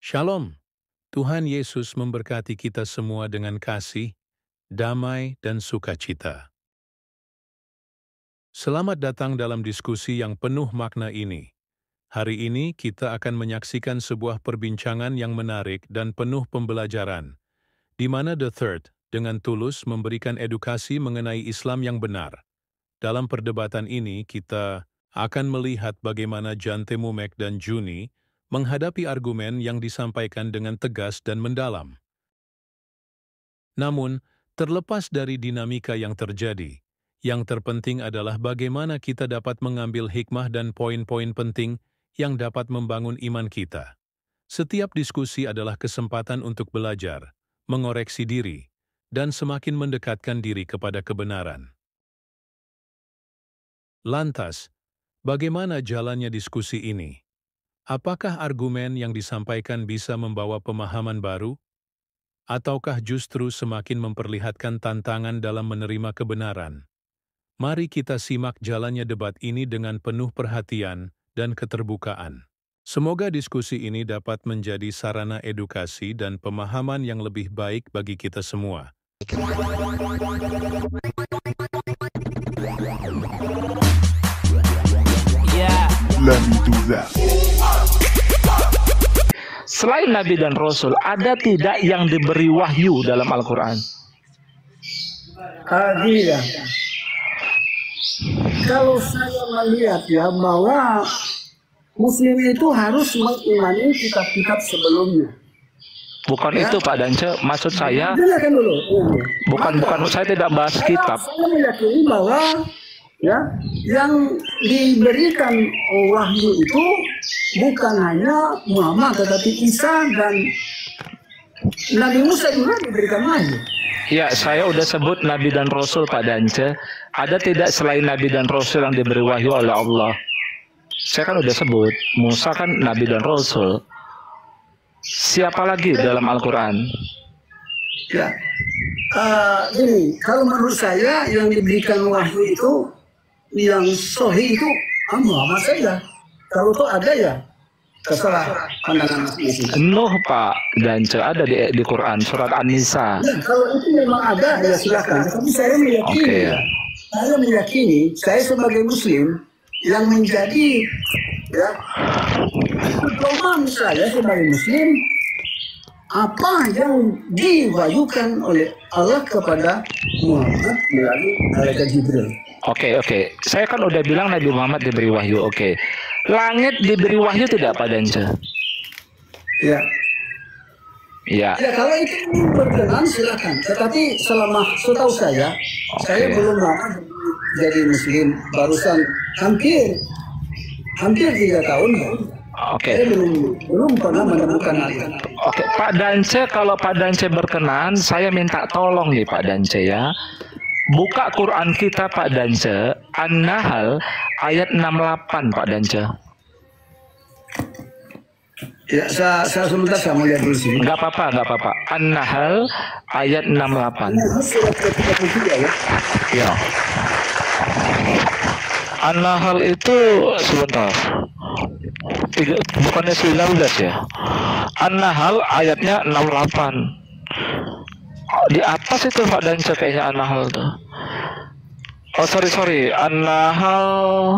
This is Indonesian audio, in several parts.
Shalom, Tuhan Yesus memberkati kita semua dengan kasih, damai, dan sukacita. Selamat datang dalam diskusi yang penuh makna ini. Hari ini kita akan menyaksikan sebuah perbincangan yang menarik dan penuh pembelajaran, di mana The Third dengan tulus memberikan edukasi mengenai Islam yang benar. Dalam perdebatan ini, kita akan melihat bagaimana Jan Temumek dan Juni menghadapi argumen yang disampaikan dengan tegas dan mendalam. Namun, terlepas dari dinamika yang terjadi, yang terpenting adalah bagaimana kita dapat mengambil hikmah dan poin-poin penting yang dapat membangun iman kita. Setiap diskusi adalah kesempatan untuk belajar, mengoreksi diri, dan semakin mendekatkan diri kepada kebenaran. Lantas, bagaimana jalannya diskusi ini? Apakah argumen yang disampaikan bisa membawa pemahaman baru? Ataukah justru semakin memperlihatkan tantangan dalam menerima kebenaran? Mari kita simak jalannya debat ini dengan penuh perhatian dan keterbukaan. Semoga diskusi ini dapat menjadi sarana edukasi dan pemahaman yang lebih baik bagi kita semua. Let me do that. Selain Nabi dan Rasul, ada tidak yang diberi wahyu dalam Al-Quran? Iya. Kalau saya melihat ya bahwa Muslim itu harus mengimani kitab-kitab sebelumnya. Bukan itu Pak Dance, maksud saya. Dengarkan dulu. Bukan, saya tidak bahas kitab. Saya meyakini bahwa ya yang diberikan wahyu itu bukan hanya Muhammad tetapi Isa dan Nabi Musa juga diberikan wahyu. Ya, saya udah sebut Nabi dan Rasul Pak Dance. Ada tidak selain Nabi dan Rasul yang diberi wahyu oleh Allah? Saya kan udah sebut, Musa kan Nabi dan Rasul. Siapa lagi dalam Al-Quran? Ya, ini kalau menurut saya yang diberikan wahyu itu yang sahih itu Muhammad saja. Kalau itu ada ya terserah pandangan masing-masing. Nuh Pak Dance ada di Quran surat An-Nisa. Ya, kalau itu memang ada ya silakan. Tapi saya meyakini, saya sebagai Muslim yang menjadi ya pedoman saya sebagai Muslim apa yang diwahyukan oleh Allah kepada Muhammad melalui malaikat Jibril. Oke. Saya kan udah bilang Nabi Muhammad diberi wahyu. Oke. Langit diberi wahyu tidak Pak Dance? Ya. Ya. Ya kalau itu berkenan silakan. Tetapi selama setahu saya belum lama jadi Muslim, barusan hampir 3 tahun. Oke. Saya belum pernah menemukan hal. Oke, Pak Dance, kalau Pak Dance berkenan, saya minta tolong nih Pak Dance ya. Buka Quran kita Pak Dance, An-Nahl ayat 68 Pak Dance. Ya, saya sebentar saya mau lihat dulu sih. Enggak apa-apa. An-Nahl ayat 68. Surat ke-33 ya. Ya. An-Nahl itu sebentar. Bukannya 19 ya. An-Nahl ayatnya 68. Di atas itu Pak Dance kayaknya An-Nahl tuh. Oh sorry, An-Nahl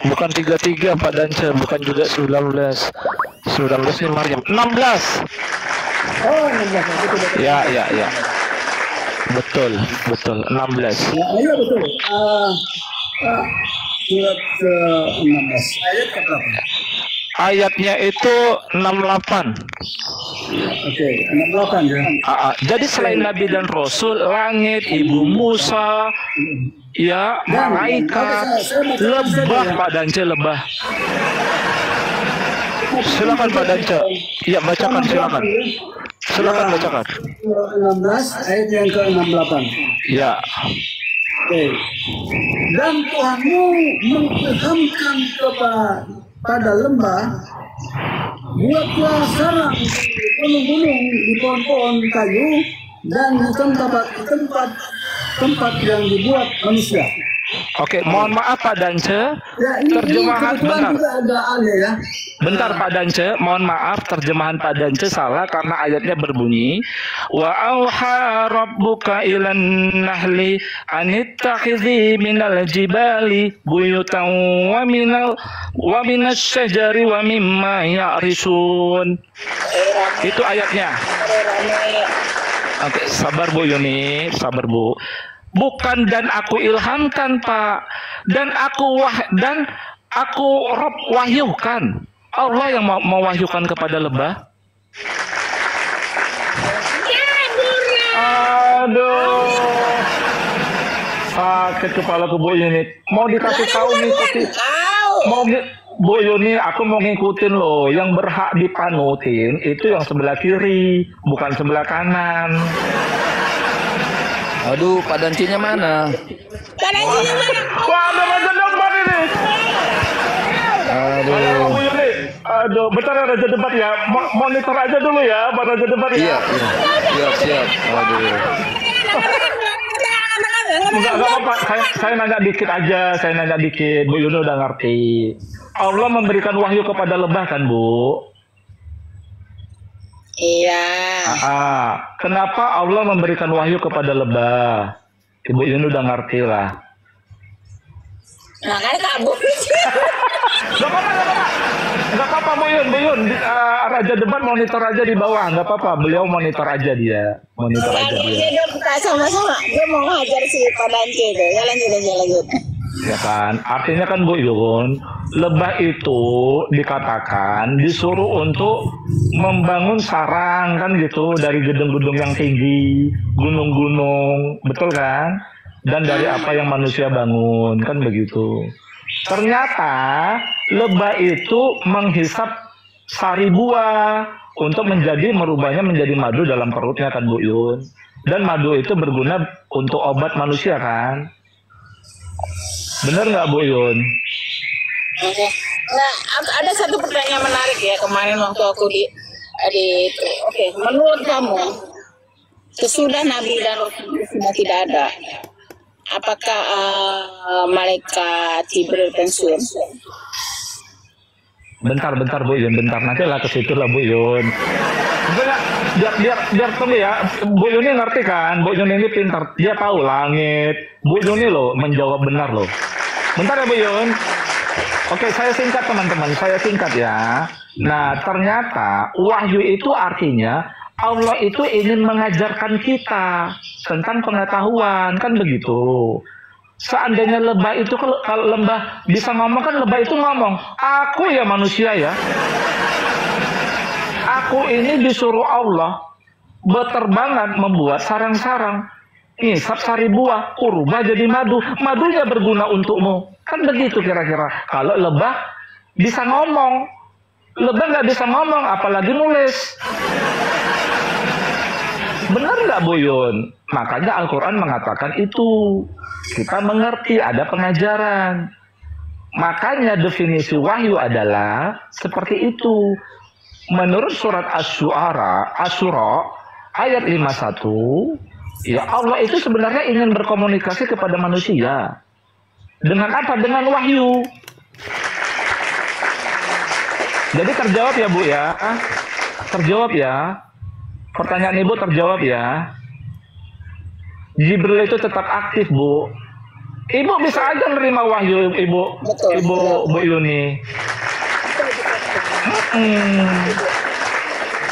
bukan 33 Pak Dance, bukan juga 19. 19 ini Maryam. 16. Oh, 16. Ya. Betul. 16. Ya, iya betul. Surat ke-16 ayat ke-berapa? Ayatnya itu 68. Oke, 68 ya. Jadi selain Nabi dan Rasul, langit, Ibu Musa, ya, malaikat, lebah Pak Dance, lebah. Silakan Pak Dance. Iya, bacakan silakan. Silakan bacakan. 16 ayat yang ke-68. Ya. Oke. Dan Tuhanmu mengilhamkan kepada lembah, buatlah sarang di gunung-gunung, di pohon-pohon kayu, dan di tempat yang dibuat manusia. Oke, mohon maaf Pak Dance. Ya, Terjemahan kebetulan bentar. juga ada aneh ya. Bentar Pak Dance, mohon maaf terjemahan Pak Dance salah karena ayatnya berbunyi wa auha rabbuka ilan nahli anittakhidhi minal jibali buyutan wa minas syajari wa mimma ya'risun. Itu ayatnya. Oke, sabar Bu Yuni, sabar Bu. Bukan dan aku ilhamkan Pak, dan aku Rob wahyukan. Allah yang mewahyukan kepada lebah. Aduh, sakit kepala Bu Yuni. Mau dikasih tahu ngikutin? Bu Yuni, aku mau ngikutin loh. Yang berhak dipanutin itu yang sebelah kiri, bukan sebelah kanan. Aduh, Pak Dancinya mana? Wah, ada Raja Debat ini. Aduh. Bu Yuni. Aduh, bentar ya Raja Debat ya. Monitor aja dulu ya, Pak Raja Debat ya. Iya, iya. Siap. Aduh. Enggak apa-apa, saya nanya dikit aja, Bu Yuni udah ngerti. Allah memberikan wahyu kepada lebah kan, Bu? Iya. Kenapa Allah memberikan wahyu kepada lebah? Ibu Yuni udah ngerti lah. Makanya kabur. Gak apa-apa Bu Yun. Raja Debat monitor aja di bawah, nggak apa-apa. Beliau monitor aja dia. Dia buka sama-sama. Dia mau ngajar si Pak Dance itu. Ya lanjut. Ya kan, artinya kan Bu Yun, lebah itu dikatakan disuruh untuk membangun sarang kan gitu dari gedung-gedung yang tinggi, gunung-gunung, betul kan? Dan dari apa yang manusia bangun kan begitu. Ternyata lebah itu menghisap sari buah untuk merubahnya menjadi madu dalam perutnya kan Bu Yun. Dan madu itu berguna untuk obat manusia kan? Bener nggak Bu Yun? Oke. Nah, ada satu pertanyaan menarik ya kemarin waktu aku di itu. Oke, menurut kamu sesudah Nabi dan Rasul sudah tidak ada, apakah malaikat Jibril pensiun? Bentar Bu Yun, nanti lah ke situ lah Bu Yun. Biar tunggu ya. Bu Yuni ngerti kan? Bu Yuni ini pintar, dia tahu langit. Bu Yuni loh menjawab benar loh. Bentar ya Bu Yun. Oke, saya singkat teman-teman, ya. Nah, ternyata wahyu itu artinya Allah itu ingin mengajarkan kita tentang pengetahuan, kan begitu. Seandainya lebah itu, kalau lebah bisa ngomong kan lebah itu ngomong, aku ya manusia ya. Aku ini disuruh Allah berterbangan membuat sarang-sarang. Ngisap sari buah, rubah jadi madu. Madunya berguna untukmu. Kan begitu kira-kira. Kalau lebah bisa ngomong. Lebah nggak bisa ngomong, apalagi nulis. Benar nggak Bu Yun? Makanya Al-Quran mengatakan itu. Kita mengerti, ada pengajaran. Makanya definisi wahyu adalah seperti itu. Menurut surat Asy-Syu'ara ayat 51, ya Allah itu sebenarnya ingin berkomunikasi kepada manusia. Dengan apa? Dengan wahyu. Jadi terjawab ya Bu ya. Terjawab ya. Pertanyaan Ibu terjawab ya. Jibril itu tetap aktif Bu. Ibu bisa aja nerima wahyu Ibu. Betul. Bu Yuni.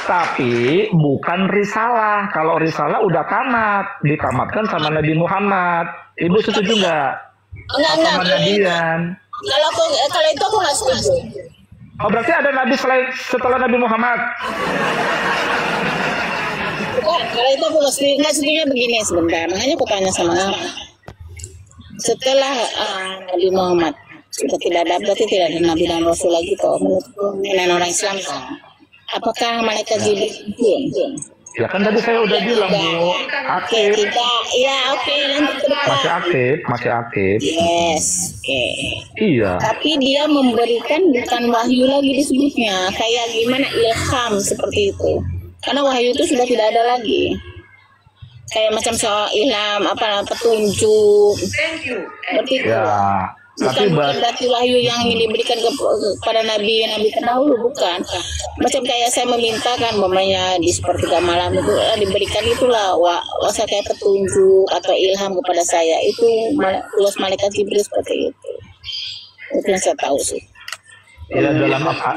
Tapi bukan risalah. Kalau risalah udah tamat, ditamatkan sama Nabi Muhammad. Ibu setuju nggak? Enggak. Kalau itu aku nggak setuju. Oh, berarti ada nabi setelah Nabi Muhammad? Kalau itu aku nggak setuju begini sebentar. Makanya aku tanya sama kamu. Setelah Nabi Muhammad sudah tidak ada, berarti tidak ada Nabi dan Rasul lagi kok. Menurut orang Islam kan. Apakah malaikat Jibril? Ya kan tadi saya udah bilang Bu, aktif. Lanjut ke depan. Masih aktif. Yes, oke. Iya. Tapi dia memberikan bukan wahyu lagi disebutnya, kayak gimana ilham seperti itu. Karena wahyu itu sudah tidak ada lagi. kayak macam soal ilham, apa petunjuk. Seperti itu. Ya, tapi Bukan berarti wahyu yang diberikan kepada nabi terdahulu, bukan. Macam kayak saya memintakan, umpamanya di sepertiga malam itu diberikan itulah wasa kayak petunjuk atau ilham kepada saya. Itu tugas malaikat Jibril seperti itu. Itu yang saya tahu sih. ya,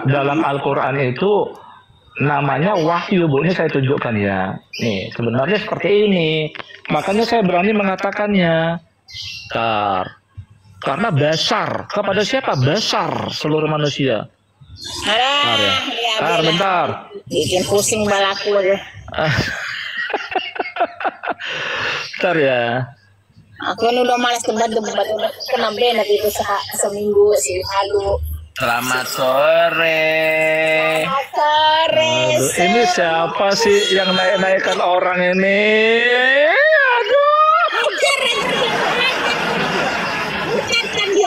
dalam Al-Quran itu namanya wahyu, Bu. Ini saya tunjukkan ya. Nih, sebenarnya seperti ini. Makanya saya berani mengatakannya. Karena besar. Kepada siapa? Besar seluruh manusia. Bentar. Bikin pusing balaku aja. Bentar ya. Aku ini udah malas debat udah kena benar itu seminggu sih lalu. Selamat sore. Aduh, ini siapa sih yang naik-naikkan orang ini? Aduh.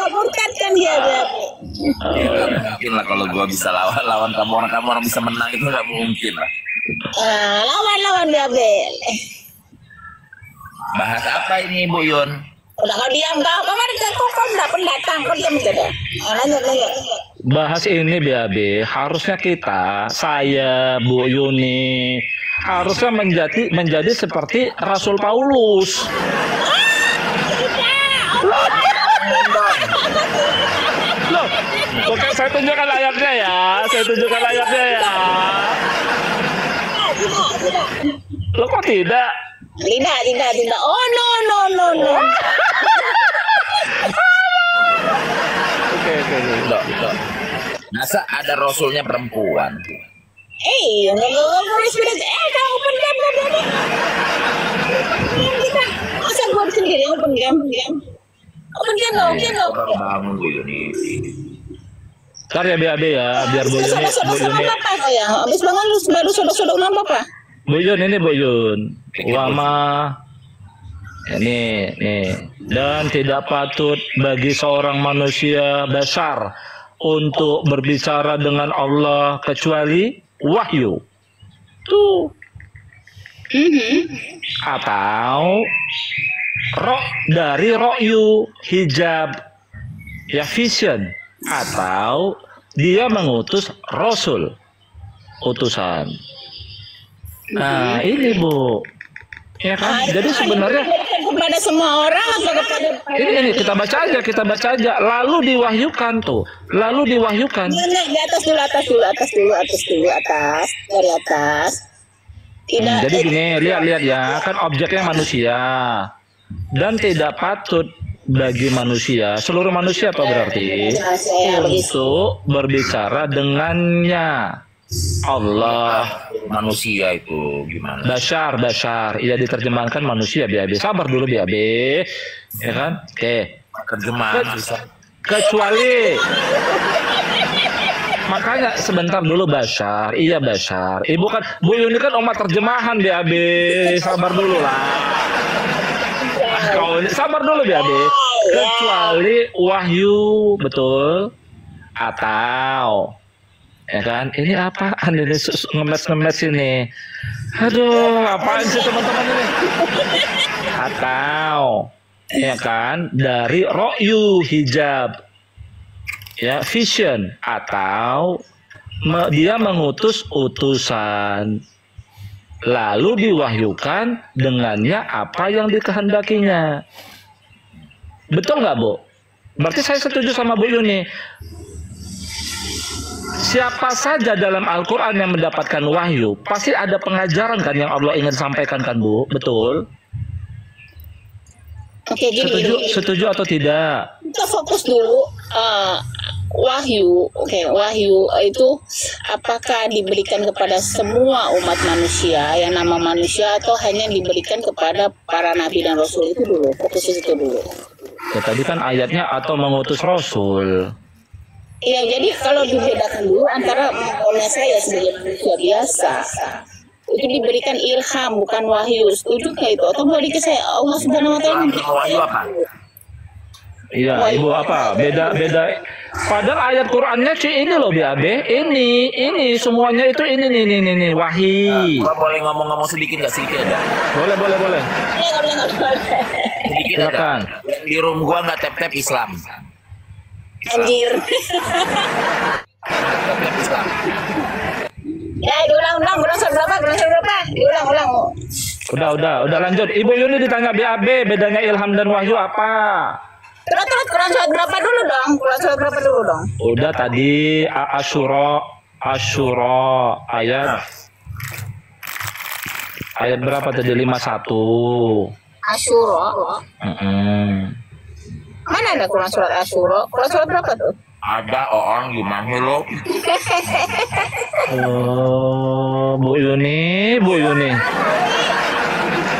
Murtadkan dia. Mungkin lah kalau gua bisa lawan kamu orang bisa menang itu nggak mungkin lah. Lawan dia Bel. Bahas apa ini Bu Yun? Udah kau diam kau udah pendatang kau diam saja. Lanjut. Bahas ini BAB, harusnya saya, Bu Yuni, harusnya menjadi seperti Rasul Paulus. Loh, bukan saya tunjukkan ayatnya ya. Loh kok tidak? Tidak. Oh no. Oke. Masa ada rasulnya perempuan? Kamu pendam. Masa gua sendiri yang pendam. Open Orang bangun Bu Yuni. Ntar ya BAB ya, biar Bu Yuni. Apa ya? Habis bangun lu baru sudah apa? Bu Yun ini Bu Yun. Wama ini dan tidak patut bagi seorang manusia besar untuk berbicara dengan Allah kecuali wahyu. Tuh. Atau dari ro'yu, hijab, ya vision, atau dia mengutus rasul, utusan. Nah ini Bu, ya kan? Jadi sebenarnya kepada semua orang atau kepada ini kita baca aja, lalu diwahyukan. di atas dulu dari atas. Tidak. Jadi gini, lihat ya, kan objeknya manusia dan tidak patut bagi manusia, seluruh manusia apa berarti, untuk berbicara dengannya. Allah manusia itu gimana? Bashar, iya diterjemahkan manusia BAB. Sabar dulu BAB, ya kan? Oke. Terjemahan Kecuali makanya sebentar dulu Bashar, iya Bashar. Ibu kan Bu Yuni kan umat terjemahan BAB, sabar dulu lah. Sabar dulu BAB. Kecuali wahyu, betul? Atau ya kan, ini apaan ini ngemes ini, aduh apaan sih teman-teman ini, atau ya kan dari ro'yu, hijab, ya vision, atau dia mengutus utusan lalu diwahyukan dengannya apa yang dikehendakinya. Betul nggak Bu? Berarti saya setuju sama Bu Yuni. Siapa saja dalam Al-Quran yang mendapatkan wahyu, pasti ada pengajaran kan yang Allah ingin sampaikan kan Bu? Betul? Oke, gini. Setuju atau tidak? Kita fokus dulu wahyu. Oke, wahyu itu apakah diberikan kepada semua umat manusia yang nama manusia atau hanya diberikan kepada para nabi dan rasul? Itu dulu, fokus di situ dulu. Ya tadi kan ayatnya atau mengutus rasul. Iya, jadi kalau dibedakan dulu antara saya sebagai manusia biasa itu diberikan ilham bukan wahyu, setuju nggak itu? Atau boleh saya Allah Subhanahu Wa Taala wahyu apa? Iya, Ibu apa? Beda. Padahal ayat Qur'annya ini loh BAB. Ini semuanya itu ini nih wahyi. Gua boleh ngomong sedikit nggak sedikit ada? Boleh. Iya, nggak boleh. Sedikit Silakan. ada. Di room gua nggak tap Islam. Anjir. Tap Islam. Ya, diulang surat berapa? Diulang. Udah lanjut. Ibu Yuni ditanya BAB, bedanya ilham dan wahyu apa? Terus Quran surat berapa dulu dong? Udah tadi Asyura ayat berapa tadi? 51. Asyura. Mana ada Quran surat Asyura? Quran surat berapa tuh? Ada orang gimana lo? Oh, Bu Yuni.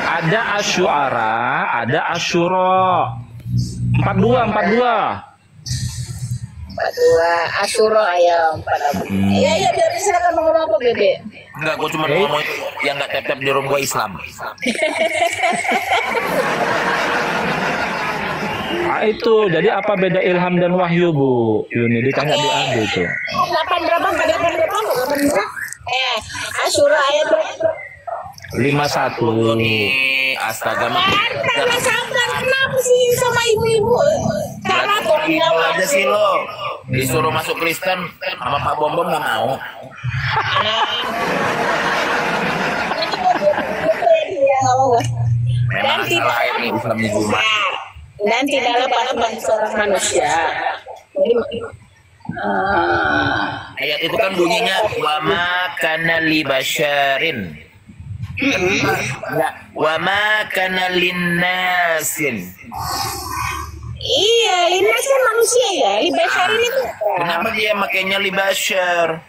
Ada Asyuara, ada Asyura. 42. Asyura ayat 4. Iya, biar silakan mau ngomong apa, Bebe? Enggak, gua cuma ngomong itu yang nggak tap di room gua Islam. Itu jadi apa beda ilham dan wahyu, Bu Yuni? Ditanya BAB itu. 8 berapa? Asyura ayat 51. Astaga, Karena sabar, kenapa sih sama ibu-ibu? Karena itu aja sih lo. Disuruh masuk Kristen sama Pak Bom nggak mau. Memang salah ini Islam di Jumat. Dan tidaklah para bangsa orang manusia. Ayat itu kan bunyinya wa ma kana li basyarin. Enggak, wa ma kana linnasin. Iya, linnas kan manusia ya. Libasyarin itu. Kenapa dia makainya li basyar?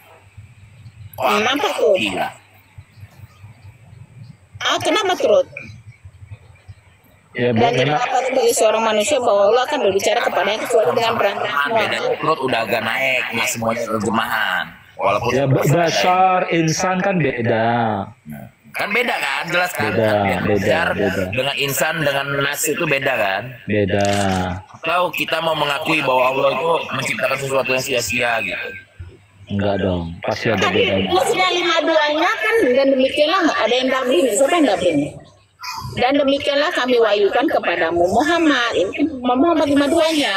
Kenapa tuh? Gila. Kenapa turut? Ya, Dan tidak apa sebagai seorang manusia bahwa Allah akan berbicara kepadanya kecuali dengan perantara. Bedanya perut udah agak naik, nggak semuanya terjemahan. Walaupun ya besar insan kan beda. Kan beda kan, jelas kan? Beda. Dengan insan dengan nas itu beda kan? Beda. Atau kita mau mengakui bahwa Allah itu menciptakan sesuatu yang sia-sia gitu? Enggak dong, pasti ada Tadi bedanya. sudah 52-nya kan, dan demikianlah ada yang dabling. Siapa yang dabling? Dan demikianlah kami wahyukan kepadamu Muhammad. Ini kan Muhammad 52-nya.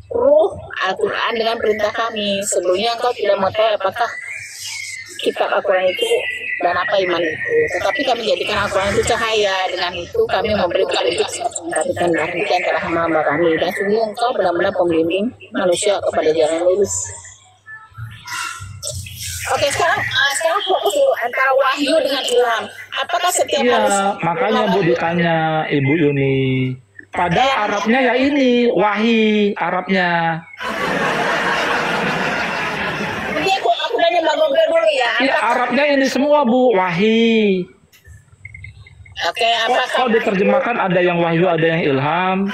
Ruh Al-Quran dengan perintah kami. Sebelumnya engkau tidak mengetahui apakah kitab Al-Quran itu dan apa iman itu. Tetapi kami jadikan Al-Quran itu cahaya. Dengan itu kami memberi petunjuk dan di antara hamba-hamba kami. Dan sungguh engkau benar-benar pembimbing manusia kepada jalan lurus. Oke, sekarang fokus dulu antara wahyu dengan ilham. Apakah setiap manusia? Makanya Bu ditanya Ibu Yuni. Pada Arabnya ya ini wahyi Arabnya. Jadi aku tanya Mbak Gogel dulu ya. Ya Arabnya ini semua Bu wahyi. Oke, apakah Kalau diterjemahkan ada yang wahyu, ada yang ilham.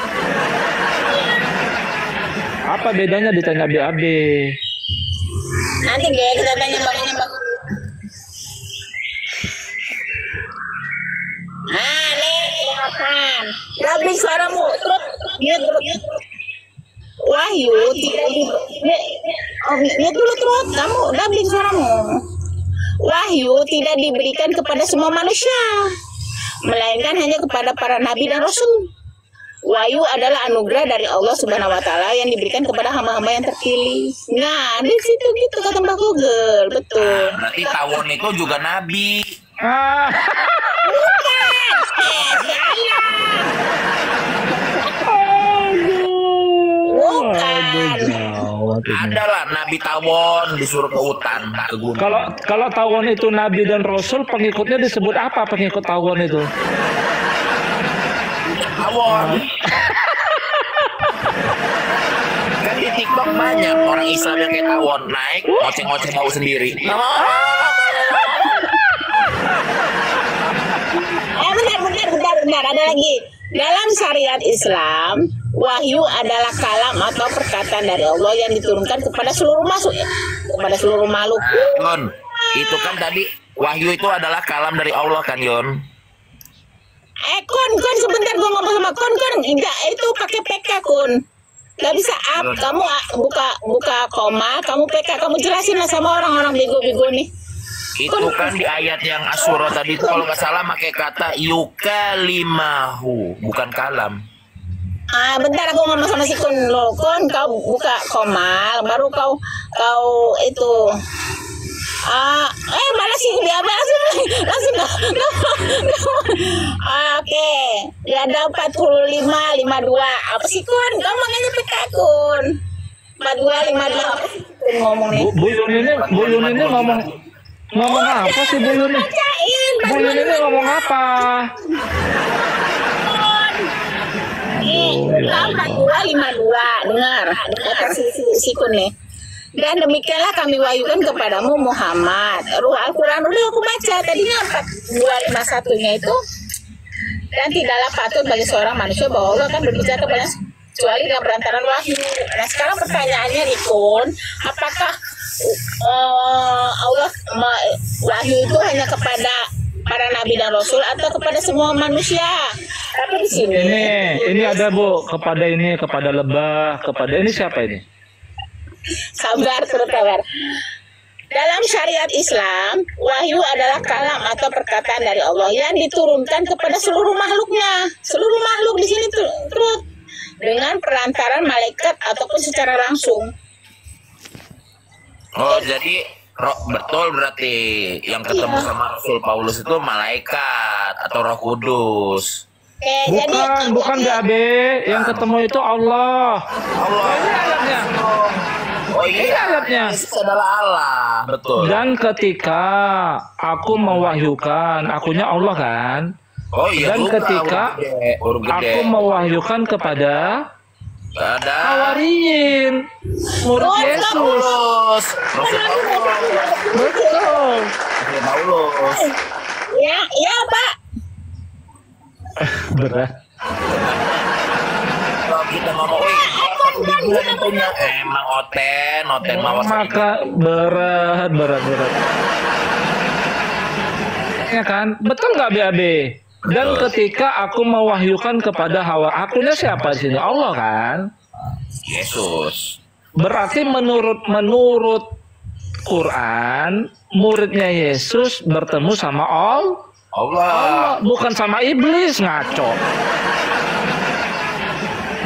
Apa bedanya ditanya BAB? nanti deh kita tanya Mbak Gogel. Nih, silakan. Dabling suaramu. Terus wahyu tidak di dulu terus kamu dabling suaramu. Wahyu tidak diberikan kepada semua manusia, melainkan hanya kepada para nabi dan rasul. Wahyu adalah anugerah dari Allah Subhanahu wa taala yang diberikan kepada hamba-hamba yang terpilih. Nah, di situ gitu kata Mbak Google, betul. Berarti tawon itu juga nabi. Adalah nabi tawon disuruh ke hutan, ke gunung. Kalau tawon itu nabi dan rasul, pengikutnya disebut apa pengikut tawon itu? Tawon. Kan di TikTok banyak orang Islam yang kayak tawon naik, ngoceh-ngoceh bau sendiri. Benar, ada lagi. Dalam syariat Islam, wahyu adalah kalam atau perkataan dari Allah yang diturunkan kepada seluruh makhluk. Yon, itu kan tadi wahyu itu adalah kalam dari Allah kan, Yon? Kun sebentar gua ngomong sama Kun, enggak itu pakai PK Kun. Gak bisa up. Kamu buka koma, kamu PK, kamu jelasin lah sama orang-orang bego-bego nih. Itu kan di ayat yang Asyura tadi itu kalau nggak salah pakai kata yukalimahu, bukan kalam. Bentar aku ngomong sama si Kun lo. Kun, kau buka koma, baru kau itu. Mana sih dia langsung. Oke. Dia ada 45, 52. Apa sih Kun? Kau makanya PK Kun. 42, 52 apa sih Kun ngomong nih? Bu Yuni ini ngomong apa sih Bu Yuni? Bu Yuni ini ngomong apa? 42, 52. Dengar. Kata si Kun nih. Dan demikianlah kami wahyukan kepadamu Muhammad. Ruh Al-Quran udah aku baca tadinya 4251-nya itu. Dan tidaklah patut bagi seorang manusia bahwa Allah kan berbicara kepada kecuali dengan perantaran wahyu. Nah sekarang pertanyaannya nih Kun, apakah Allah wahyu itu hanya kepada para nabi dan rasul atau kepada semua manusia? Tapi di sini ini ada Bu, kepada lebah, kepada ini siapa ini? Sabar. Dalam syariat Islam, wahyu adalah kalam atau perkataan dari Allah yang diturunkan kepada seluruh makhluknya. Seluruh makhluk di sini turut dengan perantaran malaikat ataupun secara langsung. Oh, jadi betul berarti yang ketemu sama Rasul Paulus itu malaikat atau Roh Kudus. Bukan BAB, yang ketemu itu Allah. Ini ayatnya. Oh iya, ayatnya. Yesus adalah Allah, betul. Dan ketika aku mewahyukan, akunya Allah kan. Oh iya. Dan ketika aku mewahyukan kepada Hawariyin, murid Yesus. Betul. Paulus. Ya Pak. Berat. Kalau kita ngomong, emang oten mawas. Maka berat. Ya kan, betul nggak BAB? Dan ketika aku mewahyukan kepada Hawa, akunya siapa di sini? Allah kan? Yesus. Berarti menurut Quran, muridnya Yesus bertemu sama Allah, bukan sama iblis, ngaco.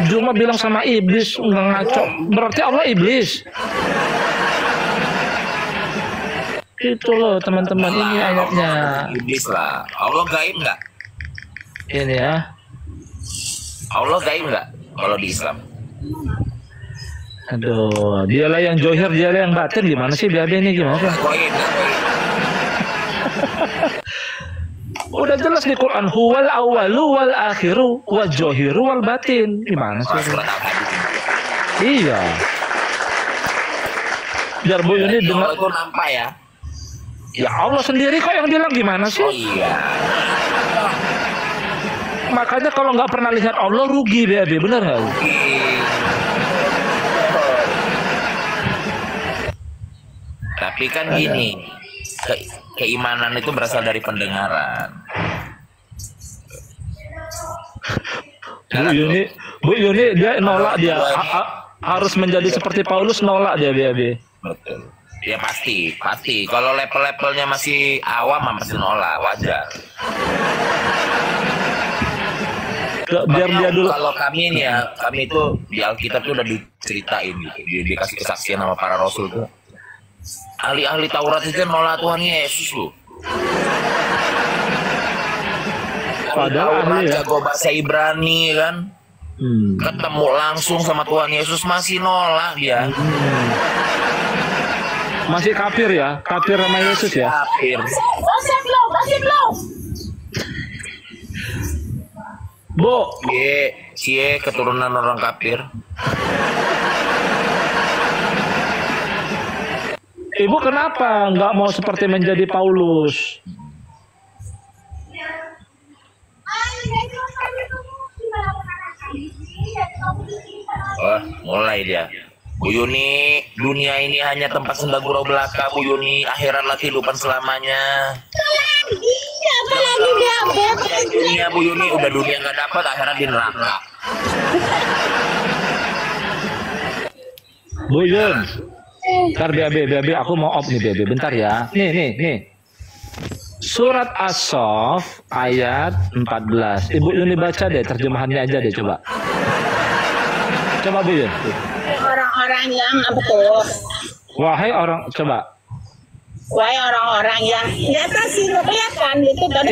Cuma bilang sama iblis, nggak ngaco. Berarti Allah iblis. Itu loh teman-teman, ini ayatnya. Iblis lah. Allah gaib nggak? Ini ya. Allah gaib nggak kalau di Islam? Aduh, dialah yang zohir, dialah yang batin. Gimana sih BAB ini, gimana? Gaib. Udah jelas di Quran, huwal awwalu wal akhiru wal zohiru wal batin. Gimana sih? Iya. Biar Bu Yuni dengar. Itu nampak ya. Ya Allah sendiri kok yang bilang, gimana sih? Oh iya. Makanya kalau nggak pernah lihat Allah rugi BAB, bener nggak? Tapi kan gini, keimanan itu berasal dari pendengaran. Bu Yuni dia nolak, dia harus menjadi seperti Paulus, nolak dia BAB. Betul. Ya pasti. Kalau level-levelnya masih awam, masih nolak, wajar. Biar dia dulu. Kalau kami ini ya, kami itu di Alkitab tuh udah diceritain gitu, dikasih kesaksian sama para rasul tuh. Ahli-ahli Taurat itu nolak Tuhan Yesus loh. Padahal ahli ya. Jago bahasa Ibrani kan. Ketemu langsung sama Tuhan Yesus masih nolak dia. Masih kafir ya, kafir sama Yesus ya. Kafir. Basep lo. Bu, Cie keturunan orang kafir. Ibu kenapa nggak mau seperti menjadi Paulus? Oh, mulai dia. Bu Yuni, dunia ini hanya tempat senda gurau belaka, Bu Yuni. Akhiratlah kehidupan selamanya. Apalagi dia Dunia Bu Yuni udah dunia nggak dapat, akhirat di neraka. Bu Yun. Bentar BAB, aku mau off nih BAB, bentar ya. Nih. Surat As-Saff ayat 14. Ibu Yuni baca deh, terjemahannya aja deh coba. Coba Bu Yun. Orang-orang yang apa tuh? Wahai orang, coba. Wahai orang-orang yang di atas sih nggak kelihatan gitu. Tadi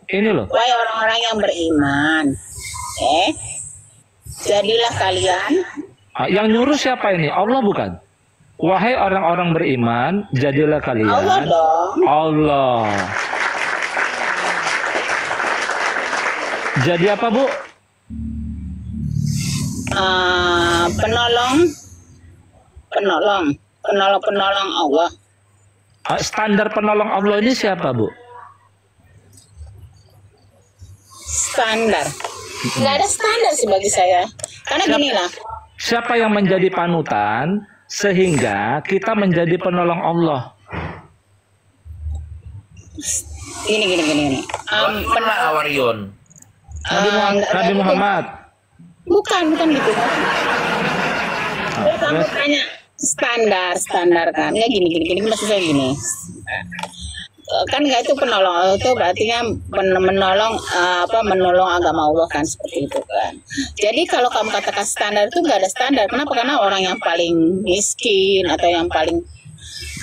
Ini loh. Wahai orang-orang yang beriman, jadilah kalian. Yang nyuruh siapa ini? Allah bukan? Wahai orang-orang beriman, jadilah kalian. Allah dong. Allah. Jadi apa Bu? Penolong Allah. Standar penolong Allah ini siapa Bu? Standar. Nggak ada standar sih bagi saya. Karena gini lah. Siapa yang menjadi panutan sehingga kita menjadi penolong Allah? Gini. Pernah Warion. Nabi Muhammad. Bukan gitu. Kamu tanya standar kan? Ya gini. Maksud saya gini. Kan nggak itu penolong, itu berarti menolong agama Allah kan, seperti itu kan. Jadi kalau kamu katakan standar itu nggak ada standar. Kenapa? Karena orang yang paling miskin atau yang paling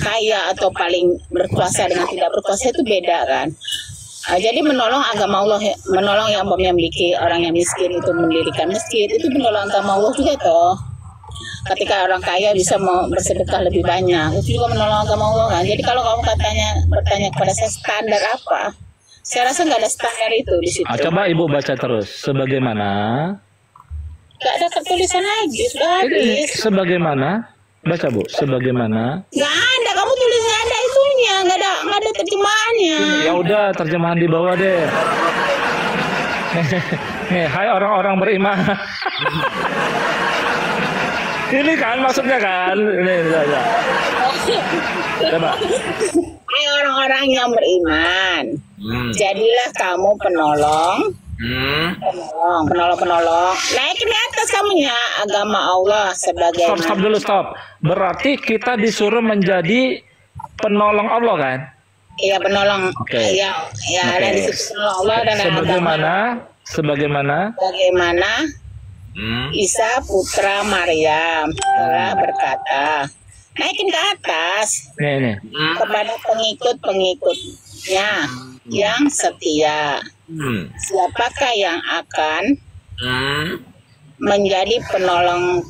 kaya atau paling berkuasa dengan tidak berkuasa itu beda kan. Jadi menolong agama Allah, menolong yang memiliki orang yang miskin itu mendirikan masjid, itu menolong agama Allah juga toh. Ketika orang kaya bisa mau bersedekah lebih banyak, itu juga menolong agama Allah kan. Jadi kalau kamu bertanya kepada saya standar apa, saya rasa nggak ada standar itu di situ. Coba Ibu baca terus. Sebagaimana? Nggak ada ketulisan lagi, sudah habis. Sebagaimana? Baca Bu. Sebagaimana? Nggak ada, kamu tulisnya ada itunya, nggak ada terjemahannya. Ya udah, terjemahan di bawah deh. Nih, hai orang-orang beriman. Ini kan maksudnya kan. Ini. Coba. Hai orang-orang yang beriman, jadilah kamu penolong. Penolong. Naikin di atas kamunya agama Allah sebagai. Stop. Berarti kita disuruh menjadi penolong Allah kan? Iya, penolong. Okay. Iya, ada di situ penolong Allah dan sebagaimana Isa putra Maryam telah berkata, naikin ke atas. Nih. Kepada pengikut-pengikutnya yang setia. Siapakah yang akan menjadi penolongku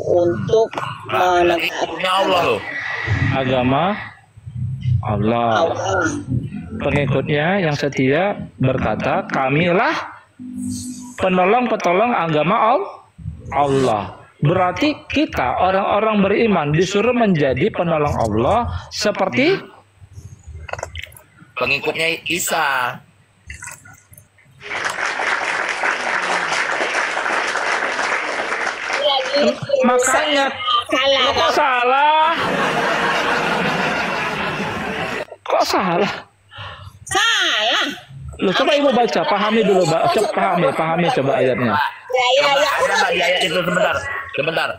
untuk menegakkan Allah loh. Agama Allah. Pengikutnya yang setia berkata, kamilah penolong agama Allah. Berarti kita orang-orang beriman disuruh menjadi penolong Allah seperti pengikutnya Isa. Makanya kok salah? Salah. Loh, coba Ibu baca, pahami dulu, pahami coba ayatnya. Ada nggak di ayat itu sebentar?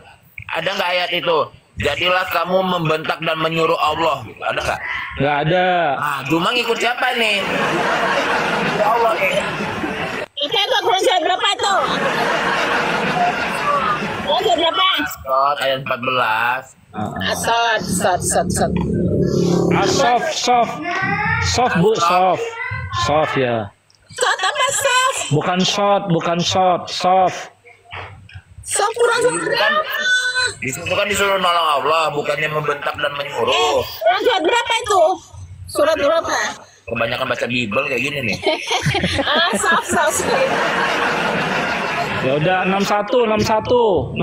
Ada nggak ayat itu? Jadilah kamu membentak dan menyuruh Allah. Ada nggak? Nggak ada. Cuma ngikut siapa nih? Ya Allah nih. Kita Quran surat berapa itu? Surat berapa? Ayat 14. Soft Bu, soft ya. Soft apa soft? Bukan short, soft. Soft Quran surat berapa? Di situ kan disuruh nolong Allah, bukannya membentak dan menyuruh. Quran surat berapa itu? Surat berapa? Kebanyakan baca Bible kayak gini nih. Soft. Ya udah 61. 551.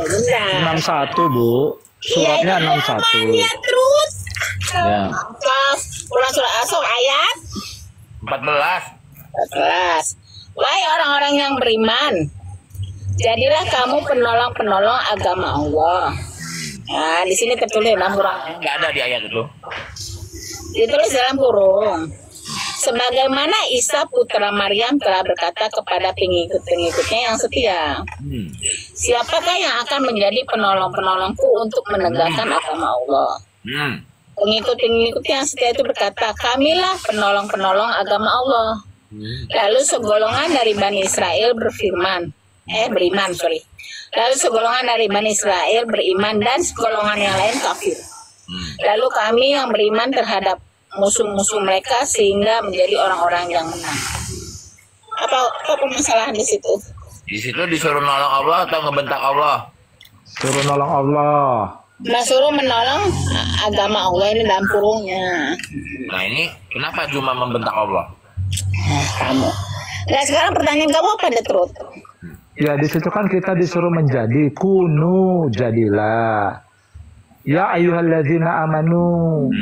Benar. 61 Bu. Suratnya 61. Iya, terus. Ya. Quran surat As-Saff ayat 14. Wahai orang-orang yang beriman, jadilah kamu penolong agama Allah. Nah, di sini tertulis dalam kurung. Nggak ada di ayat itu. Ditulis dalam kurung. sebagaimana Isa putra Maryam telah berkata kepada pengikut-pengikutnya yang setia, siapakah yang akan menjadi penolong-penolongku untuk menegakkan agama Allah? Pengikut-pengikutnya yang setia itu berkata, kamilah penolong-penolong agama Allah. Lalu segolongan dari Bani Israel beriman. Lalu segolongan dari Bani Israel beriman dan segolongan yang lain kafir. Lalu kami yang beriman terhadap musuh-musuh mereka sehingga menjadi orang-orang yang menang. Apa permasalahan di situ? Di situ disuruh nolong Allah atau ngebentak Allah? Suruh nolong Allah. Nah, suruh menolong agama Allah ini dalam kurungnya. Nah ini kenapa cuma membentak Allah? Kamu. Nah sekarang pertanyaan kamu apa, Detrut? Ya di situ kan kita disuruh menjadi kunu, jadilah. Ya ayyuhalladzina amanu,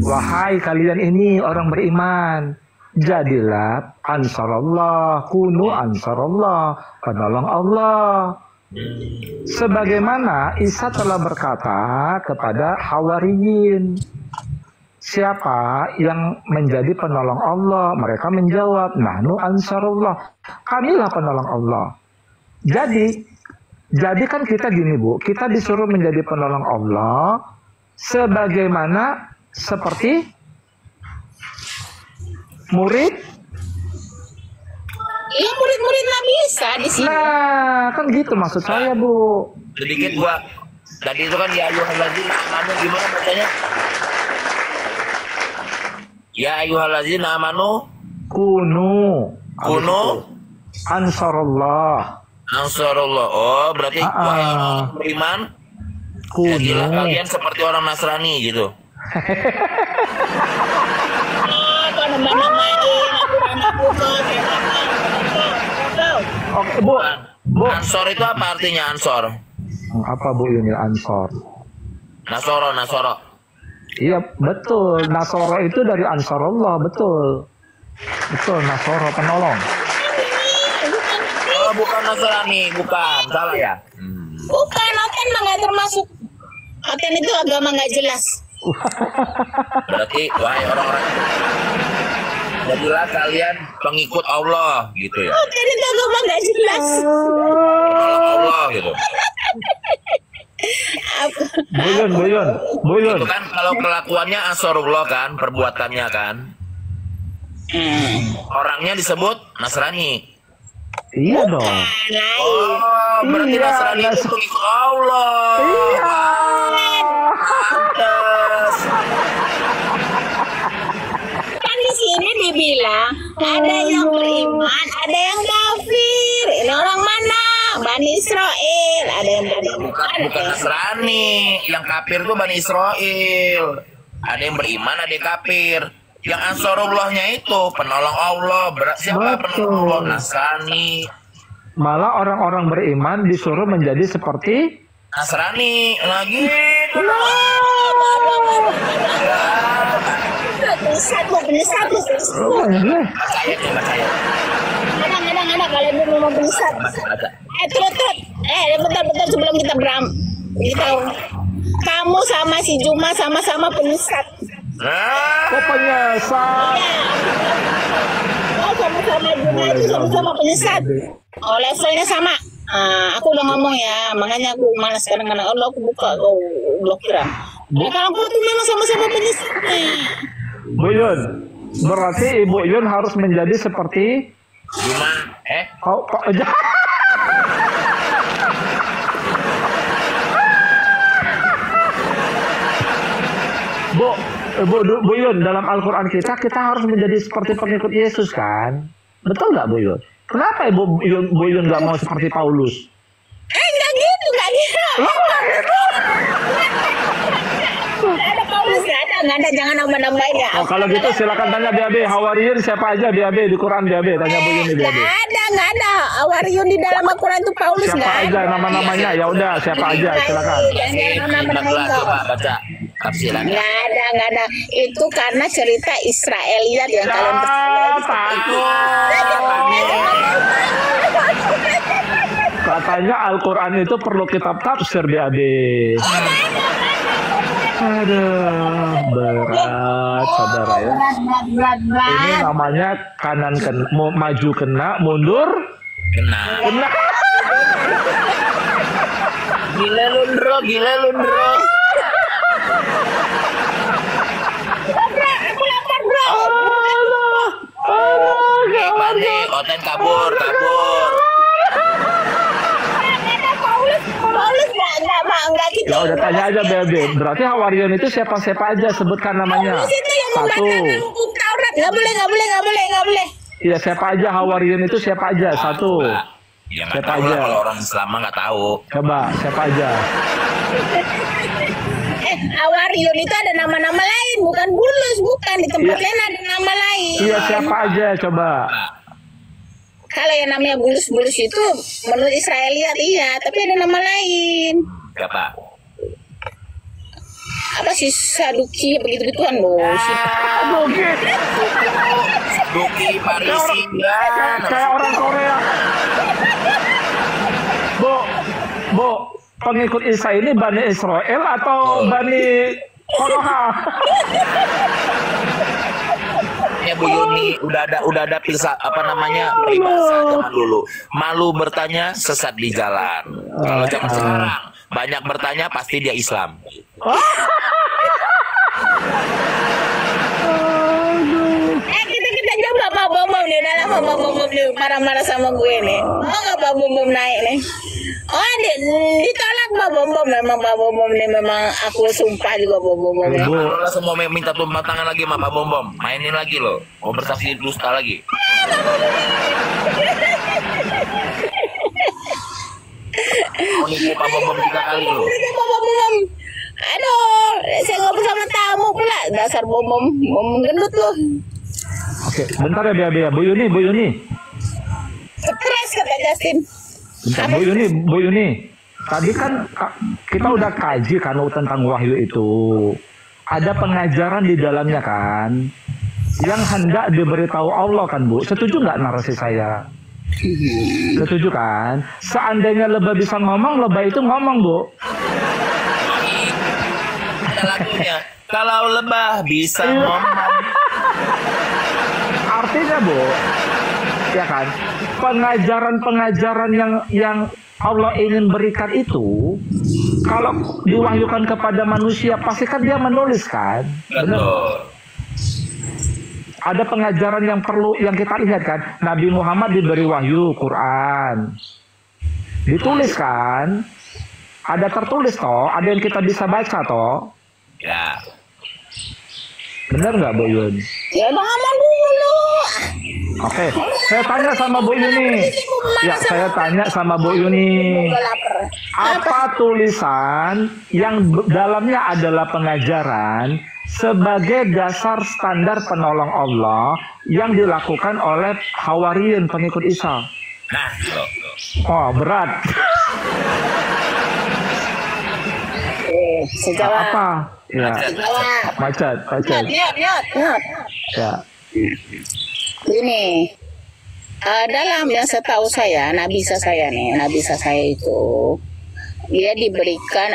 wahai kalian ini orang beriman, jadilah ansarallah, kunu ansarallah, penolong Allah. Sebagaimana Isa telah berkata kepada Hawariyin, siapa yang menjadi penolong Allah? Mereka menjawab, nahnu ansarullah, kamilah penolong Allah. Jadi kan kita gini Bu, kita disuruh menjadi penolong Allah sebagaimana seperti murid. Iya, murid-murid Nabi Isa di sini. Nah, kan gitu maksud saya Bu. Sedikit gua. Tadi itu kan ya ayyuhalladzina amanu, gimana bacanya? Ya ayyuhalladzina amanu Kunu ansarullah. Ansarullah. Oh, berarti wahai orang beriman, jadilah kalian seperti orang Nasrani gitu. Oke, Bu. Ansor itu apa artinya ansor? Apa Bu Yunil ansor? Nasoro. Iya, betul. Nasoro itu dari ansarullah, betul. Betul, Nasoro penolong. Oh, bukan Nasrani, bukan. Salah ya? Bukan, Oten mah nggak termasuk. Oten itu agama nggak jelas. Berarti wahai orang-orang, jadilah kalian pengikut Allah gitu ya. Oten itu agama nggak jelas. Penolong Allah gitu. Buyun. Itu kan kalau kelakuannya ansarullah kan, perbuatannya kan. Orangnya disebut Nasrani. Iya dong. Oh, berarti Iya, Nasrani itu pengikut Allah. Iya. Pantes. Kan di sini dibilang ada yang beriman, ada yang kafir. Ini orang mana? Bani Israel. Ada yang beriman. Bukan Nasrani. Yang kafir tuh Bani Israel. Ada yang beriman, ada yang kafir. Yang Ansarullahnya itu penolong Allah. Siapa penolong Allah? Nasrani. Malah orang-orang beriman disuruh menjadi seperti Nasrani lagi. Penyesat. Percaya. Ada kalian belum mau penyesat. Trut. Bentar sebelum kita kamu sama si Juma sama-sama penyesat. kok penyesat? Oh, sama-sama Juma itu sama-sama penyesat. Oh, levelnya sama. Aku udah ngomong ya, makanya aku malas kadang-kadang. Oh, aku buka, blokir. Kalau aku tuh memang sama-sama penyesat. Bu Yun, berarti Ibu Yun harus menjadi seperti Juma. kok Bu Yun, dalam Al-Quran kita harus menjadi seperti pengikut Yesus kan? Betul nggak Bu Yun? Kenapa Bu Yun nggak mau seperti Paulus? Nggak gitu. Ada Paulus, nggak ada, jangan nambah-nambahin ya. Oh, kalau gitu silakan tanya BAB, Hawariyin siapa aja BAB di Quran BAB, tanya Bu Yun di BAB. Nggak ada. Hawariyin di dalam Al-Quran itu Paulus Siapa nggak aja ada. nama-namanya? Ya udah, siapa aja silakan. Coba baca tafsirannya. Nggak ada. Itu karena cerita Israeliat yang kalian Katanya Al-Quran itu perlu kitab tafsir BAB. Aduh, berat saudara ya. Berat. Ini namanya kanan kena, maju kena, mundur Kena. kena. Gila lu Ndro. Aku lapar bro. Mari, Oten kabur. Ada Paulus nggak gitu. Ya udah tanya aja Bebe. Berarti Hawarion itu siapa aja, sebutkan namanya. Paulus itu yang Satu. membacakan buku Taurat. Nggak boleh. Iya, siapa aja Hawarion itu siapa aja? Satu. Ya nggak Siapa tahu lah aja? kalau orang Islam mah nggak tahu. Coba siapa aja? Hawarion itu ada nama-nama lain, bukan Bulus, bukan di tempat Iya. lain ada nama lain. Iya, siapa aja coba? Kalau yang namanya Bulus itu menurut Israeliat iya, tapi ada nama lain. Siapa? Apa sih Saduki begitu-gituan loh. Duki Parisi Kayak orang Korea. Bu, pengikut Isa ini Bani Israel atau Bani Konoha? Ya Bu Yuni udah ada pilsa apa namanya peribahasa zaman dulu. Malu bertanya sesat di jalan. Kalau zaman sekarang banyak bertanya pasti dia Islam. Kita coba Pak Bom nih, udah lama Pak Bom nih marah-marah sama gue nih. Mau nggak Pak Bom naik nih? Oh, ditolak Pak Bom, memang Pak Bom nih memang aku sumpah juga Pak Bom. Kalau langsung mau minta tumpang tangan lagi sama Pak Bom, mainin lagi loh. Mau bersaksi dusta lagi. Mau nipu Pak Bom 3 kali loh. Pak Bom. Aduh, saya ngobrol sama tamu pula. Dasar bom gendut loh. Oke, bentar ya Bea. Bu Yuni. Stres kata Justin. Bentar, Bu Yuni. Tadi kan kita udah kaji kan tentang wahyu itu. Ada pengajaran di dalamnya kan, yang hendak diberitahu Allah kan Bu. Setuju nggak narasi saya? Setuju kan? Seandainya lebah bisa ngomong, lebah itu ngomong Bu. Ada lagunya. Kalau lebah bisa ngomong. Artinya Bu, ya kan, pengajaran yang Allah ingin berikan itu, kalau diwahyukan kepada manusia, pasti kan dia menulis kan? Betul. Ada pengajaran yang kita lihat kan, Nabi Muhammad diberi wahyu Quran, ditulis kan, ada tertulis toh, ada yang kita bisa baca toh. Ya. Benar nggak Bu Yun? Ya udah ngomong dulu. Oke, saya tanya sama Bu Yuni. Ya, saya tanya sama Bu Yuni. Udah lapar. Apa tulisan yang dalamnya adalah pengajaran sebagai dasar standar penolong Allah yang dilakukan oleh Hawariyin pengikut Isa? Nah, loh. Oh, berat. Sejawab. Apa? Ya, Sejawab. macet. Nyot. Ya. Ini dalam yang setahu saya, Nabi Isa saya itu dia diberikan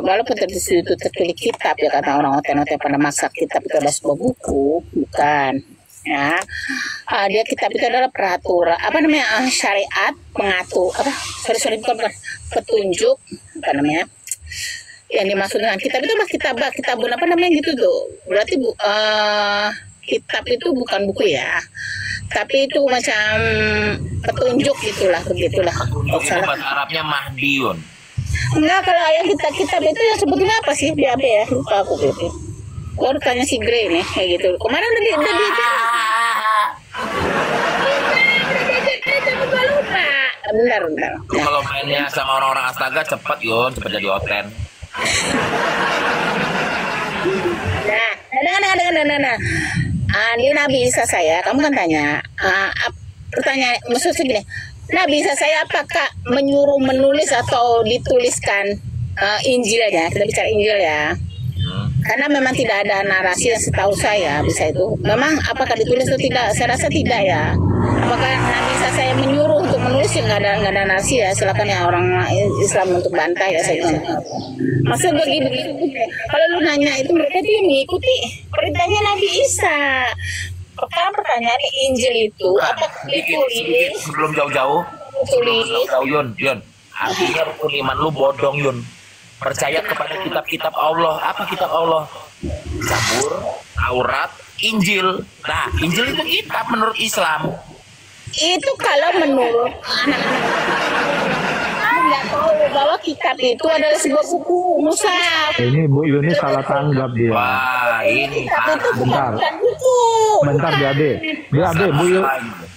walaupun tertulis kitab ya kata orang oten-oten pada masa kitab itu adalah sebuah buku, bukan ya. Dia kitab itu adalah peraturan apa namanya syariat pengatur apa bukan petunjuk apa namanya yang dimaksud dengan kitab itu mas kitabun apa namanya gitu tuh berarti kitab itu bukan buku ya, tapi itu macam petunjuk begitulah. Untuk itu bahasa Arabnya Mahdiun. Enggak, kalau yang kitab itu yang sebetulnya apa sih? BAB ya, lupa aku gitu. Gua harus tanya si Grey nih, kayak gitu. Kemarin udah dia lupa. Bentar. Kalau mainnya sama orang-orang astaga cepet jadi oten. Nah. Ini Nabi Isa saya, kamu kan tanya, pertanyaan maksudnya gini, Nabi Isa saya apakah menyuruh menulis atau dituliskan Injil aja, kita bicara Injil ya, karena memang tidak ada narasi yang setahu saya bisa itu, memang apakah ditulis atau tidak, saya rasa tidak ya, apakah Nabi Isa saya menyuruh untuk menulis sih nggak ada narasi ya, silakan ya orang Islam untuk bantah ya saya. Maksud begini, kalau lu nanya itu mereka dia mengikuti perintahnya Nabi Isa. Pertanyaannya Injil itu apa ditulis? Sebelum jauh-jauh, Yun. Artinya rukun iman lu bodong, Yun. Percaya kepada kitab-kitab Allah. Apa kitab Allah? Zabur, Taurat, Injil. Nah, Injil itu kitab menurut Islam. Itu kalau menurut anak-anak nggak tahu bahwa kitab itu adalah sebuah buku mushaf. Ini Bu Yuni salah tanggap dia. Wah, ini Kitab itu bentar. bukan buku. Bentar BAB, Bu Yun.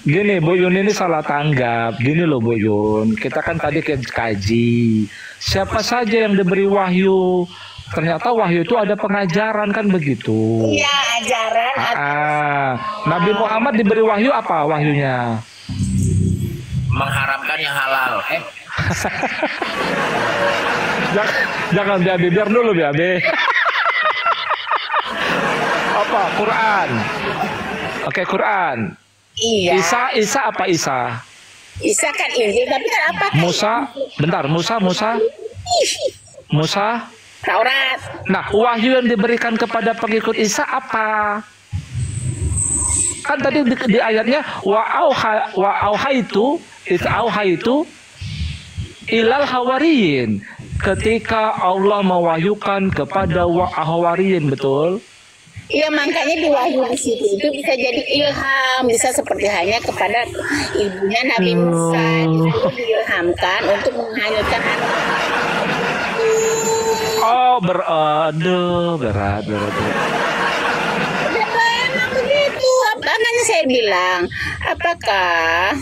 Gini Bu Yun ini salah tanggap. Gini loh Bu Yun, kita kan tadi kaji. Siapa saja yang diberi wahyu, ternyata wahyu itu ada pengajaran kan begitu. Iya, ajaran. Nabi Muhammad diberi wahyu apa wahyunya? mengharamkan yang halal. Jangan BAB, biar dulu BAB. Apa? Quran. Oke, Quran. Iya. Isa apa Isa? Isa kan Injil, tapi kan apa? Musa, bentar, Musa. Taurat. Nah, wahyu yang diberikan kepada pengikut Isa apa? Kan tadi di ayatnya wa auha itu ilal hawariyin. Ketika Allah mewahyukan kepada hawariyin, betul? Iya, makanya di wahyu di situ itu bisa jadi ilham, bisa seperti halnya kepada ibunya Nabi Musa, itu diilhamkan untuk menghanyutkan anak. Oh, berat. Memang begitu. Makanya saya bilang, apakah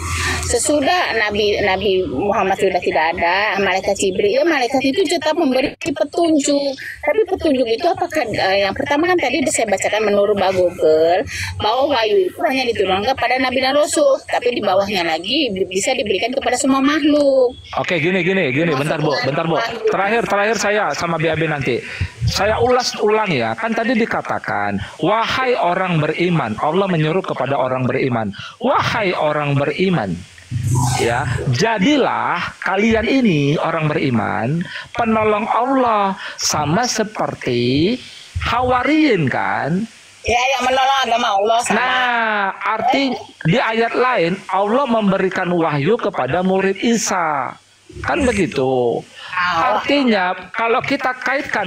sesudah Nabi Muhammad sudah tidak ada, malaikat Jibril, malaikat itu tetap memberi petunjuk. Tapi petunjuk itu apakah yang pertama kan tadi saya bacakan menurut Google bahwa wahyu itu hanya diturunkan kepada Nabi dan Rasul, tapi di bawahnya lagi bisa diberikan kepada semua makhluk. Oke, gini, bentar Bu. Terakhir saya sama BAB nanti. Saya ulang ya, kan tadi dikatakan, wahai orang beriman, Allah menyuruh kepada orang beriman, wahai orang beriman, ya, jadilah kalian ini orang beriman penolong Allah sama seperti hawariyin kan? Ya, yang menolong agama Allah sama. Nah, arti di ayat lain Allah memberikan wahyu kepada murid Isa. Kan begitu. Artinya kalau kita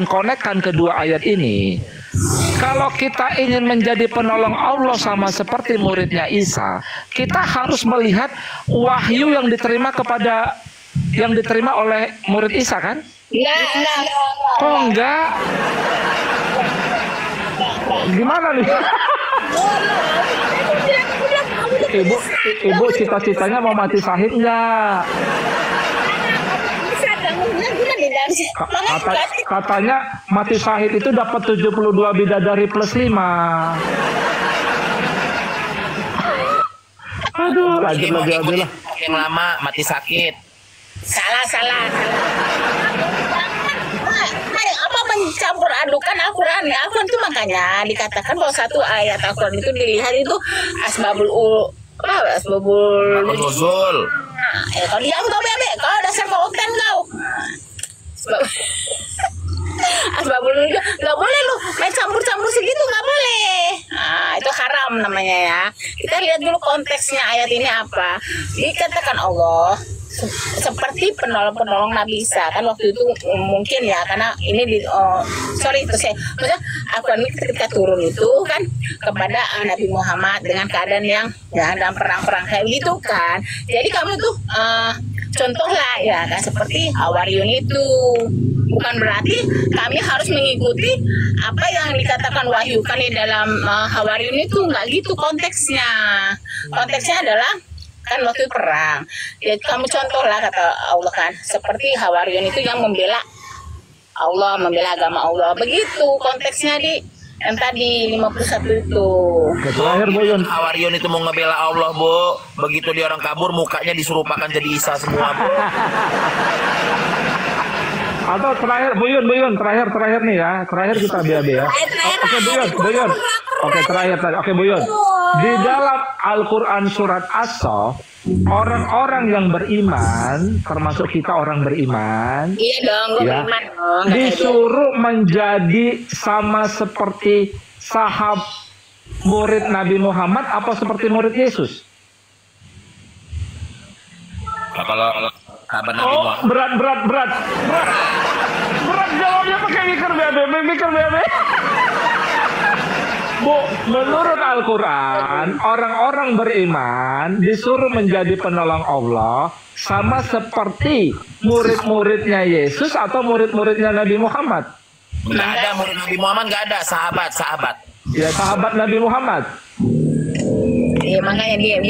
konekkan kedua ayat ini, kalau kita ingin menjadi penolong Allah sama seperti muridnya Isa, kita harus melihat wahyu yang diterima oleh murid Isa kan? Enggak. Oh enggak? Gimana nih? Ibu cita-citanya mau mati syahid enggak? Katanya mati syahid itu dapat 72 bidadari plus 5. Aduh, lanjut lagi lah. Yang lama mati sakit. Salah. Apa mencampur adukan Al-Quran? Al-Quran itu makanya dikatakan bahwa satu ayat Al-Quran itu dilihat itu asbabul nuzul. Kalau diam kau bebek, kau dasar pautan kau. Asbabul nuzul nggak boleh lu main campur segitu, nggak boleh. Nah, itu haram namanya ya. Kita lihat dulu konteksnya ayat ini apa. Dikatakan Allah seperti penolong Nabi Isa kan waktu itu mungkin ya, karena ini maksudnya Al-Quran ini ketika turun itu kan kepada Nabi Muhammad dengan keadaan yang dalam perang kayak gitu kan. Jadi kamu tuh contohlah ya kan seperti Hawariyun itu. Bukan berarti kami harus mengikuti apa yang dikatakan wahyu kan di dalam Hawariyun itu, nggak gitu konteksnya. Konteksnya adalah kan waktu perang. Ya, kamu contohlah kata Allah kan seperti Hawariyun itu yang membela Allah, membela agama Allah. Begitu konteksnya di yang tadi 51 itu. Terakhir Bu Yun. Hawariyun itu mau ngebela Allah, Bu. Begitu dia orang kabur mukanya diserupakan jadi Isa semua, Bu. Atau terakhir Bu Yun, terakhir nih ya. Terakhir kita BAB ya. Oke Bu Yun. Oke, terakhir. Oke Bu Yun. Di dalam Al-Quran surat As-Saff, orang-orang yang beriman, termasuk kita orang beriman, Iya dong, gue ya, beriman dong. Nggak kayak dia. disuruh menjadi sama seperti murid Nabi Muhammad apa seperti murid Yesus? Nah, kalau sahabat Nabi Oh, Muhammad, berat jawabnya pakai mikir bebe. Bu, menurut Al-Quran, orang-orang beriman disuruh menjadi penolong Allah sama seperti murid-muridnya Yesus atau murid-muridnya Nabi Muhammad. nggak ada murid Nabi Muhammad, nggak ada sahabat. Ya, sahabat Nabi Muhammad. Iya, makanya diam.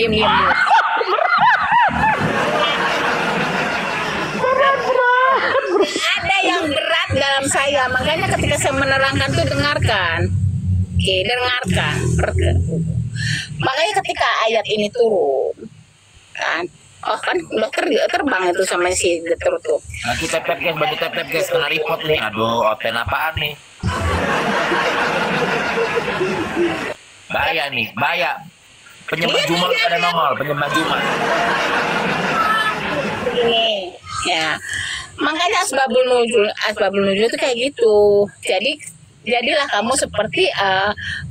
Ada yang berat dalam saya, makanya ketika saya menerangkan tuh dengarkan. Oke, dengarkan. Makanya ketika ayat ini turun, kan? Oh kan udah terbang itu sama si Getur tuh. Lagi tep-tep guys, baju tep-tep guys, kena report nih. Aduh, oten apaan nih? Bahaya nih, bahaya. Penyembah Jumat pada nongol, penyembah Jumat. Ini ya, makanya asbabul nuzul itu kayak gitu. Jadilah kamu seperti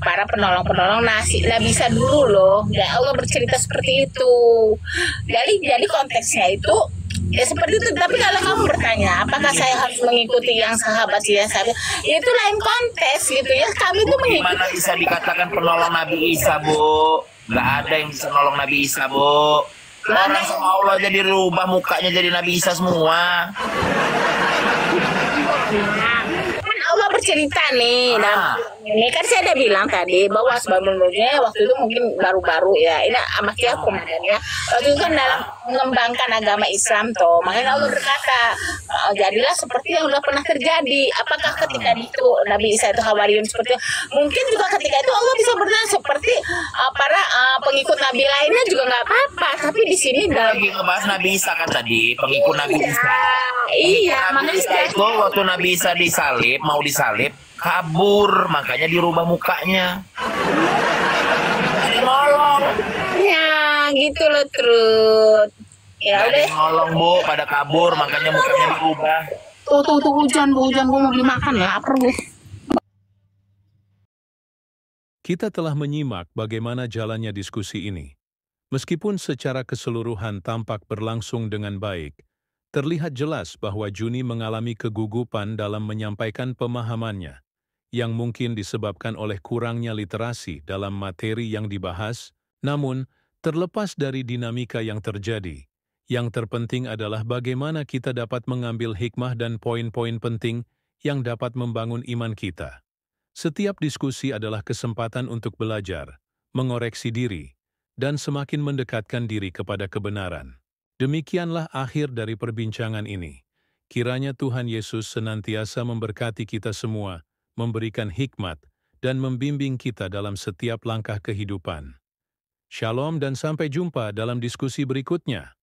para penolong Nabi Isa dulu loh. Ya Allah bercerita seperti itu. Jadi konteksnya itu ya seperti itu. Tapi kalau kamu bertanya, apakah saya harus mengikuti yang sahabat ya itu lain konteks gitu ya. Kami tuh mengikuti. Gimana bisa dikatakan penolong Nabi Isa, Bu? Nggak ada yang bisa nolong Nabi Isa, Bu. Orang sama Allah jadi rubah mukanya jadi Nabi Isa semua. Kan Allah bercerita nih. Nah, ini kan saya udah bilang tadi bahwa asbabul nuzulnya waktu itu mungkin baru-baru ya. Ini amaknya komandannya. Waktu itu kan dalam mengembangkan agama Islam toh. Makanya Allah berkata, jadilah seperti yang udah pernah terjadi. Apakah ketika itu Nabi Isa itu Hawariyun seperti itu? Mungkin juga ketika itu Allah bisa bertanya seperti para pengikut Nabi lainnya juga nggak apa-apa. Tapi di sini Lagi ngebahas Nabi Isa kan tadi, pengikut Nabi Isa. Iya, Nabi Isa itu waktu Nabi Isa mau disalib, kabur, makanya dirubah mukanya. Ada nolong. ya gitu loh Trud. Ya Ada udah. yang nolong, Bu, pada kabur, makanya mukanya dirubah. Tuh hujan gue mau beli makan ya, lapar gue. Kita telah menyimak bagaimana jalannya diskusi ini. Meskipun secara keseluruhan tampak berlangsung dengan baik, terlihat jelas bahwa Juni mengalami kegugupan dalam menyampaikan pemahamannya, yang mungkin disebabkan oleh kurangnya literasi dalam materi yang dibahas. Namun, terlepas dari dinamika yang terjadi, yang terpenting adalah bagaimana kita dapat mengambil hikmah dan poin-poin penting yang dapat membangun iman kita. Setiap diskusi adalah kesempatan untuk belajar, mengoreksi diri, dan semakin mendekatkan diri kepada kebenaran. Demikianlah akhir dari perbincangan ini. Kiranya Tuhan Yesus senantiasa memberkati kita semua, memberikan hikmat, dan membimbing kita dalam setiap langkah kehidupan. Shalom dan sampai jumpa dalam diskusi berikutnya.